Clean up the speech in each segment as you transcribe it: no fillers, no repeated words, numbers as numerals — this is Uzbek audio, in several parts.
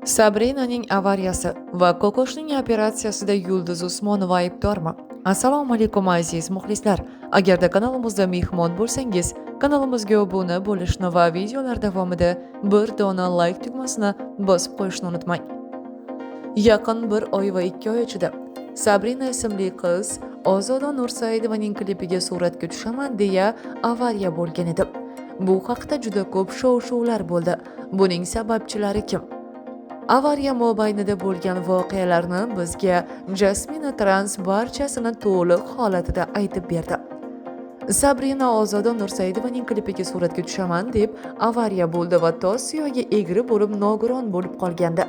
Sabrinaning avariyasi va Kokoshning operatsiyasida Yulduz Usmonova aybdormi? Assalomu alaykum aziz muxlislar. Agarda kanalimizda mehmon bo'lsangiz, kanalimizga obuna bo'lishni va videolar davomida bir dona like tugmasini bosib qo'yishni unutmang. Yaqin bir oy va 2 oy ichida Sabrina ismli qiz Ozoda Nursaidovaning klipiga suratga tushaman deya avariya bo'lgan edi. Bu haqda juda ko'p shov-shuvlar bo'ldi. Buning sababchilari kim? Avariya mobaynida bo'lgan voqealarni bizga Jasmina Trans barchasini to'liq holatida aytib berdi. Sabrina Ozoda Nursaidovaning klipiga suratga tushaman deb avariya bo'ldi va Tosiyoga egri bo'lib nogiron bo'lib qolgandi.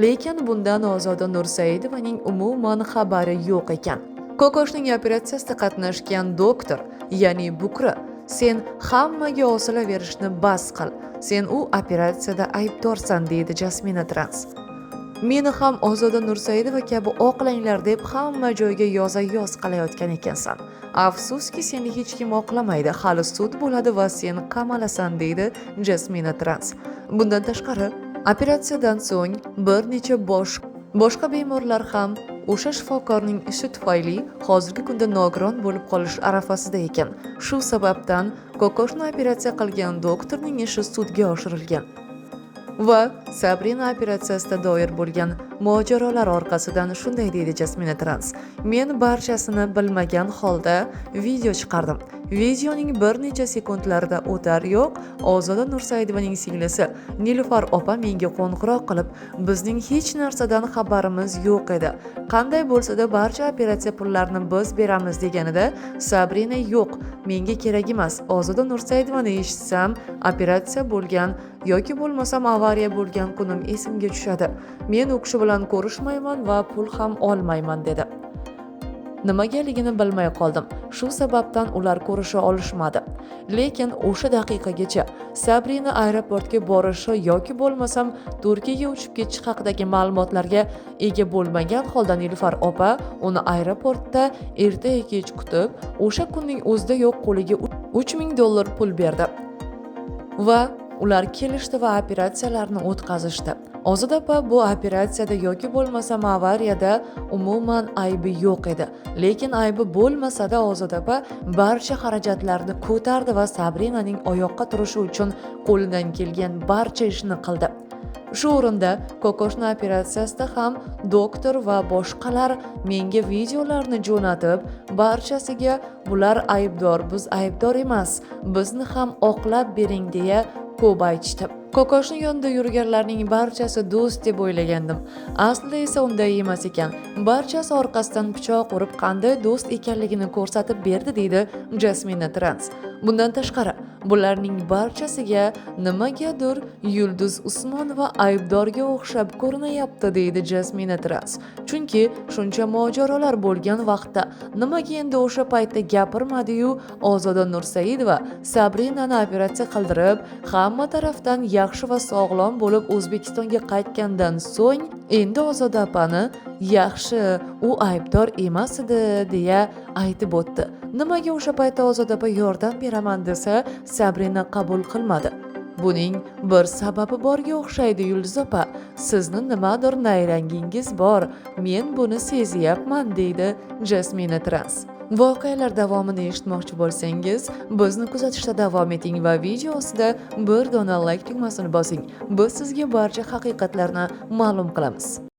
Lekin bundan Ozoda Nursaidovaning umuman xabari yo'q ekan. Kokoshning operatsiyasida qatnashgan doktor, ya'ni Bukra, sen hammaga osilaverishni bas qil. Sen u operatsiyada aybdorsan, deydi Jasmina Trans. Meni ham Ozoda Nursaidova kabi oqlanglar deb hamma joyga yoza-yoz qilayotgan ekansan. Afsuski seni hech kim oqlamaydi. Hali sud bo'ladi va sen qamalasan, deydi Jasmina Trans. Bundan tashqari, operatsiyadan so'ng bir necha boshqa bemorlar ham o'sha shifokorning ishi tufayli hozirgi kunda nogiron bo'lib qolish arafasida ekan. Shu sababdan Kokoshni operatsiya qilgan doktorning ishi sudga oshirilgan. Va Sabrina operatsiyasida doir bo'lgan mojarolar orqasidan shunday deydi Jasmina Trans. Men barchasini bilmagan holda video chiqardim. Videoning bir necha sekundlarida o'tar yo'q Ozoda Nursaidovaning singlisi Nilufar opa menga qo'ng'iroq qilib, bizning hech narsadan xabarimiz yo'q edi. Qanday bo'lsa-da barcha operatsiya pullarini biz beramiz deganida Sabrina yo'q, menga kerak emas. Ozoda Nursaidovani eshitsam, operatsiya bo'lgan yoki bo'lmasam avariya bo'lgan kunim esimga tushadi. Men u kishi bilan ko'rishmayman va pul ham olmayman dedi. Nimagaligini bilmay qoldim. Shu sababdan ular ko'risha olishmadi. Lekin o'sha daqiqagacha Sabrina aeroportga borishi yoki bo'lmasam Turkiyaga uchib ketish haqidagi ma'lumotlarga ega bo'lmagan holda Nilufar opa uni aeroportda ertaga kech kutib, o'sha kunning o'zida yo'q qo'liga $3000 pul berdi. Va ular kelishdi va operatsiyalarni o'tkazishdi. Ozoda opa bu operatsiyada yoki bo'lmasam avariyada umuman aybi yo'q edi. Lekin aybi bo'lmasa-da Ozoda opa barcha xarajatlarni ko'tardi va Sabrinaning oyoqqa turishi uchun qo'lidan kelgan barcha ishni qildi. Shu o'rinda Kokoshni operatsiyasida ham doktor va boshqalar menga videolarni jo'natib, barchasiga bular aybdor, biz aybdor emas, bizni ham oqlab bering deya ko'p aytishdi. Kokoshning yonida yurganlarning barchasi do'st deb o'ylagandim. Aslida esa unday emas ekan. Barchasi orqasidan pichoq urib qanday do'st ekanligini ko'rsatib berdi, deydi Jasmina Trans. Bundan tashqari, bularning barchasiga nimagadir Yulduz Usmonova aybdorga o'xshab ko'rinayapti, deydi Jasmina Trans. Chunki shuncha mojarolar bo'lgan vaqtda nimaga endi o'sha paytda gapirmadi-yu Ozoda Nursaidova Sabrinani operatsiya qildirib, hamma tarafdan yaxshi va sog'lom bo'lib O'zbekistonga qaytgandan so'ng endi Ozoda opani yaxshi, u aybdor emas edi deya aytib o'tdi. Nimaga o'sha paytda Ozoda opa yordam beraman desa, Sabrina qabul qilmadi. Buning bir sababi borga o'xshaydi Yulduz opa. Sizni nimadir nayrangingiz bor. Men buni sezyapman, deydi Jasmina Trans. Voqealar davomini eshitmoqchi bo'lsangiz, bizni kuzatishda davom eting va video ostida bir dona like tugmasini bosing. Biz sizga barcha haqiqatlarni ma'lum qilamiz.